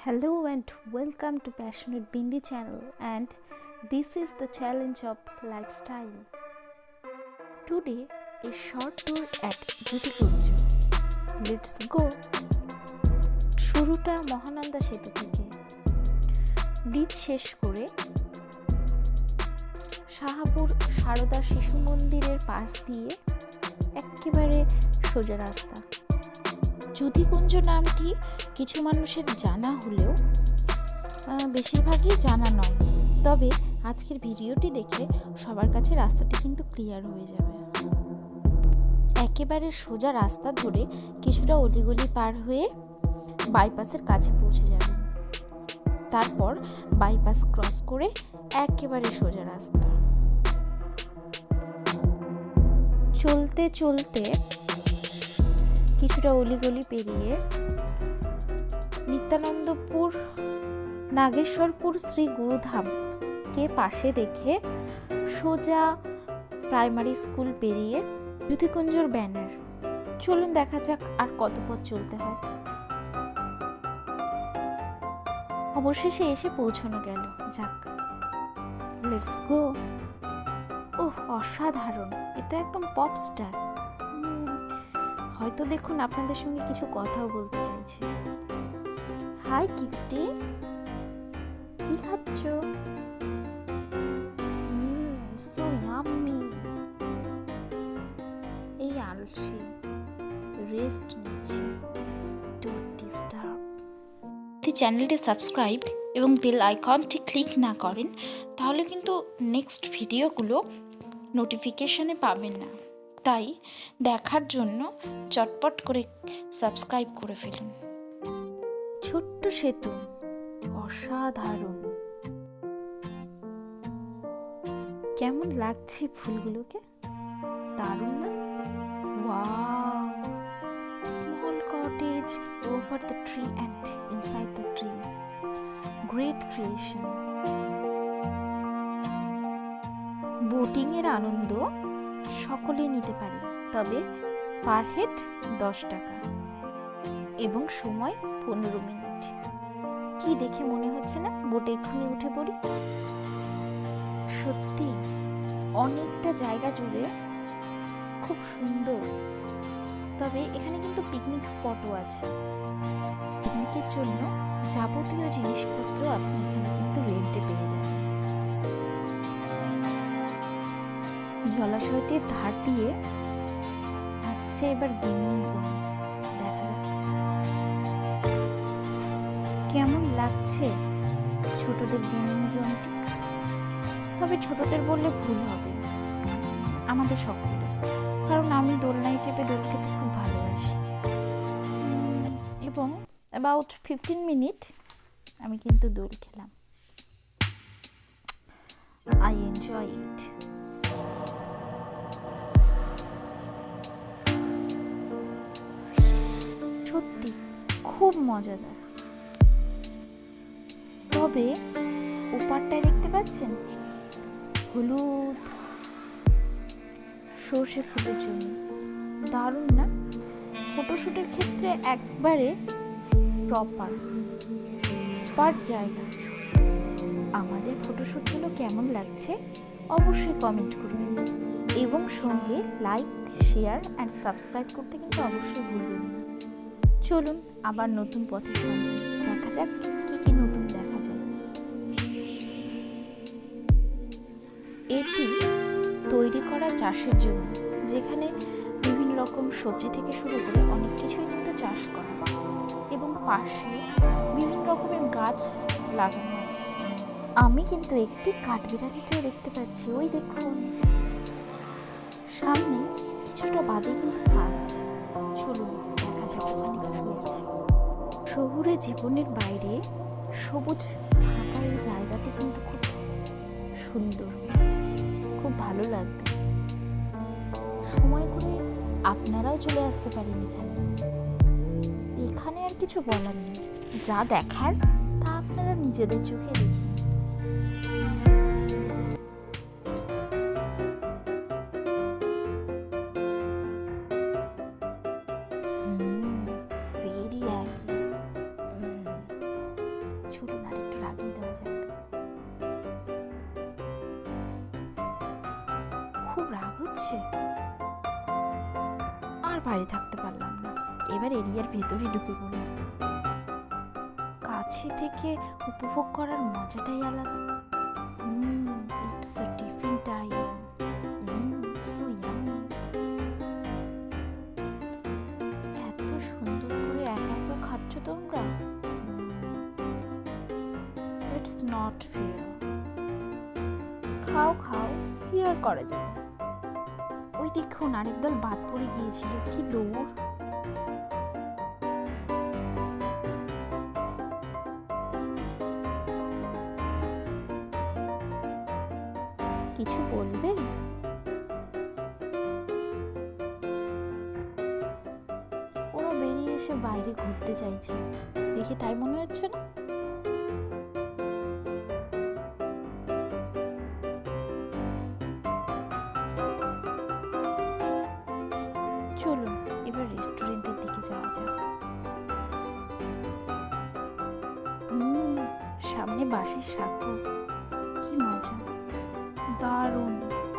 Hello and welcome to Passionate Bindi channel, and this is the challenge of lifestyle. Today a short tour at Juthikunja. Let's go. শুরুটা মহানন্দা সেতু থেকে bridge শেষ করে শাহপুর সারদা শিশু মন্দিরের পাশ দিয়ে একেবারে সোজা রাস্তা। যুথিকুঞ্জ নামটি কিছু মানুষের জানা হলেও বেশিরভাগই জানা নয়, তবে আজকের ভিডিওটি দেখে সবার কাছে রাস্তাটি কিন্তু ক্লিয়ার হয়ে যাবে। একেবারে সোজা রাস্তা ধরে কিছুটা অলিগলি পার হয়ে বাইপাসের কাছে পৌঁছে যাবেন। তারপর বাইপাস ক্রস করে একেবারে সোজা রাস্তা। চলতে চলতে কিছুটা অলিগলি পেরিয়ে নিত্যানন্দপুর নাগেশ্বরপুর শ্রী গুরুধামকে পাশে রেখে সোজা প্রাইমারি স্কুল পেরিয়ে যুথিকুঞ্জর ব্যানার। চলুন দেখা যাক আর কত পথ চলতে হয়। অবশেষে এসে পৌঁছানো গেল। যাক, লেটস গো। ওহ, অসাধারণ! এটা একদম পপ স্টার। হয়তো দেখুন আপনাদের সঙ্গে কিছু কথাও বলতে চাইছে। হাই কিউটি, কি খাচ্ছ? So yummy. এই আলসি রেস্ট নিচ্ছি। Don't disturb. যদি চ্যানেলটি সাবস্ক্রাইব এবং বেল আইকনটি ক্লিক না করেন তাহলে কিন্তু নেক্সট ভিডিওগুলো নোটিফিকেশনে পাবেন না। তাই দেখার জন্য চটপট করে সাবস্ক্রাইব করে ফেলুন। ছোট্ট সেতু, অসাধারণ। কেমন লাগছে ফুলগুলোকে? দারুণ না? Wow! Small cottage over the tree and inside the tree. Great creation. Boating এর আনন্দ সকলে নিতে পারে, তবে পার হেড 10 টাকা এবং সময় 15 মিনিট। কি দেখে মনে হচ্ছে না বোটে এক্ষুনি উঠে পড়ি? সত্যি অনেকটা জায়গা জুড়ে খুব সুন্দর। তবে এখানে কিন্তু পিকনিক স্পটও আছে। পিকনিকের জন্য যাবতীয় জিনিসপত্র আপনি এখানে কিন্তু রেন্টে পেয়ে যাবেন। জলাশয়টির ধার দিয়ে আসছে এবার গেমিং জোন। দেখা যাক কেমন লাগছে ছোটদের গেমিং জোনটি। তবে ছোটদের বললে ভুল হবে, আমাদের সকলে, কারণ আমি দোলনায় চেপে দোল খেতে খুব ভালোবাসি। এবং অ্যাবাউট 15 মিনিট আমি কিন্তু দোল খেলাম। I enjoy it. সত্যি খুব মজাদার। তবে ওপারটায় দেখতে পাচ্ছেন হলুদ সর্ষে ফুলের জন্য। দারুণ না? ফটোশুটের ক্ষেত্রে একবারে প্রপার জায়গা। আমাদের ফটোশুটগুলো কেমন লাগছে অবশ্যই কমেন্ট করবেন, এবং সঙ্গে লাইক, শেয়ার অ্যান্ড সাবস্ক্রাইব করতে কিন্তু অবশ্যই ভুলবেন না। চলুন আবার নতুন পথে চলুন, দেখা যাক কি কি নতুন দেখা যায়। এটি তৈরি করা চাষের জন্য, যেখানে বিভিন্ন রকম সবজি থেকে শুরু করে অনেক কিছুই কিন্তু চাষ করা, এবং পাশে বিভিন্ন রকমের গাছ লাগানো আছে। আমি কিন্তু একটি কাঠবিড়ালিকেও দেখতে পাচ্ছি। ওই দেখুন, সামনে কিছুটা বাদে কিন্তু ফার্ম আছে। চলুন দেখা যাক ওখানে কি আছে। শহুরে জীবনের বাইরে সবুজ ফাঁকা এই জায়গাটি কিন্তু খুব সুন্দর, খুব ভালো লাগবে। সময় করে আপনারাও চলে আসতে পারেন এখানে। এখানে আর কিছু বলার নেই, যা দেখার তা আপনারা নিজেদের চোখে দেখুন। ভেরি চলুন আর একটু লাগিয়ে দেওয়া যাক। খুব রাগ হচ্ছে, আর বাইরে থাকতে পারলাম না, এবার এরিয়ার ভেতরে ঢুকে পড়লাম। কাছে থেকে উপভোগ করার মজাটাই আলাদা। It's a tiffin time. So yummy. এত সুন্দর করে একা একা খাচ্ছ তোমরা? It's not fair. খাও খাও, ফেয়ার করা যাবে। ওই দেখুন আরেক দল বাদ পড়ে গিয়েছিল, কি দৌড়! কিছু বলবে? ওরা বেরিয়ে এসে বাইরে ঘুরতে চাইছে, দেখে তাই মনে হচ্ছে না? চলুন এবার রেস্টুরেন্টের দিকে যাওয়া যাক। সামনে বাঁশের সাঁকো, কি মজা! দারুণ,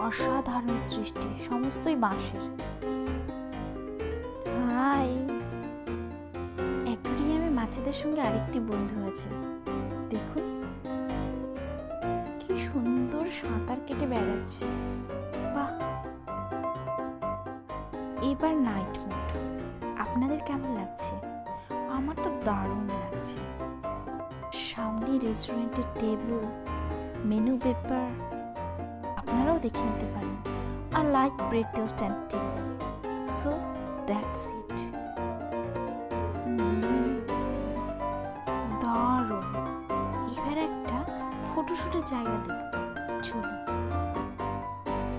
অসাধারণ সৃষ্টি, সমস্তই বাঁশের। হাই! অ্যাকোয়ারিয়ামে মাছেদের সঙ্গে আরেকটি বন্ধু আছে, দেখুন কি সুন্দর সাঁতার কেটে বেড়াচ্ছে। বাহ! এবার নাইট মোড, আপনাদের কেমন লাগছে? আমার তো দারুণ লাগছে। সামনে রেস্টুরেন্টের টেবিল, মেনু পেপার, আপনারাও দেখে নিতে পারেন। I like bread toast and tea, so that's it. দারুণ! এবার একটা ফটোশুটের জায়গা দেখব, চলুন।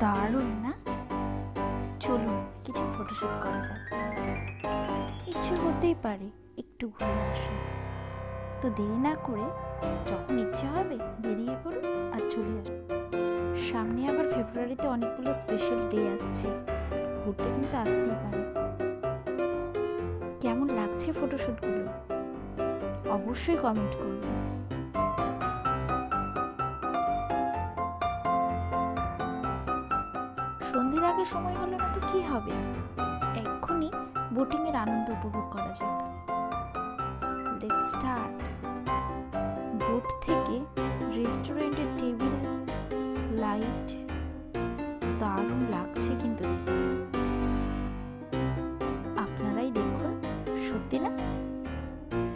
দারুণ না? চলুন কিছু ফটোশুট করা যাক। ইচ্ছে হতেই পারে একটু ঘুরে আসুন, তো দেরি না করে যখন ইচ্ছে হবে বেরিয়ে পড়ুন আর চলে আসুন। সামনে আবার ফেব্রুয়ারিতে অনেকগুলো স্পেশাল ডে আসছে, ঘুরতে কিন্তু আসতেই পারে। কেমন লাগছে ফটোশুটগুলো অবশ্যই কমেন্ট করুন। সন্ধ্যের আগে সময় হলো না তো কি হবে, এক্ষুনি বোটিং এর আনন্দ উপভোগ করা যাক। Let's start. বোট থেকে রেস্টুরেন্টের টেবিল, লাইট, দারুণ লাগছে কিন্তু দেখতে। আপনারাই দেখুন, সত্যি না?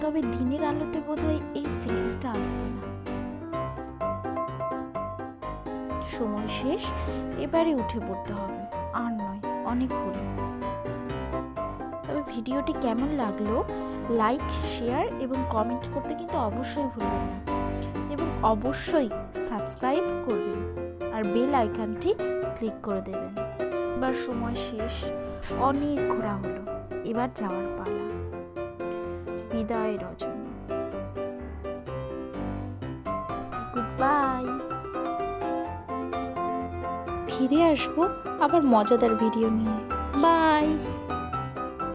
তবে দিনের আলোতে বোধহয় এই ফিলিংসটা আসতো না। সময় শেষ, এবারে উঠে পড়তে হবে, আর নয়, অনেক হলো। তবে ভিডিওটি কেমন লাগলো লাইক, শেয়ার এবং কমেন্ট করতে কিন্তু অবশ্যই ভুলবেন না, এবং অবশ্যই সাবস্ক্রাইব করবেন আর বেল আইকনটি ক্লিক করে দেবেন। এবার সময় শেষ, অনেক ঘোরা হলো, এবার যাওয়ার পালা। বিদায় রজনী, গুড বাই। ফিরে আসবো আবার মজাদার ভিডিও নিয়ে। বাই।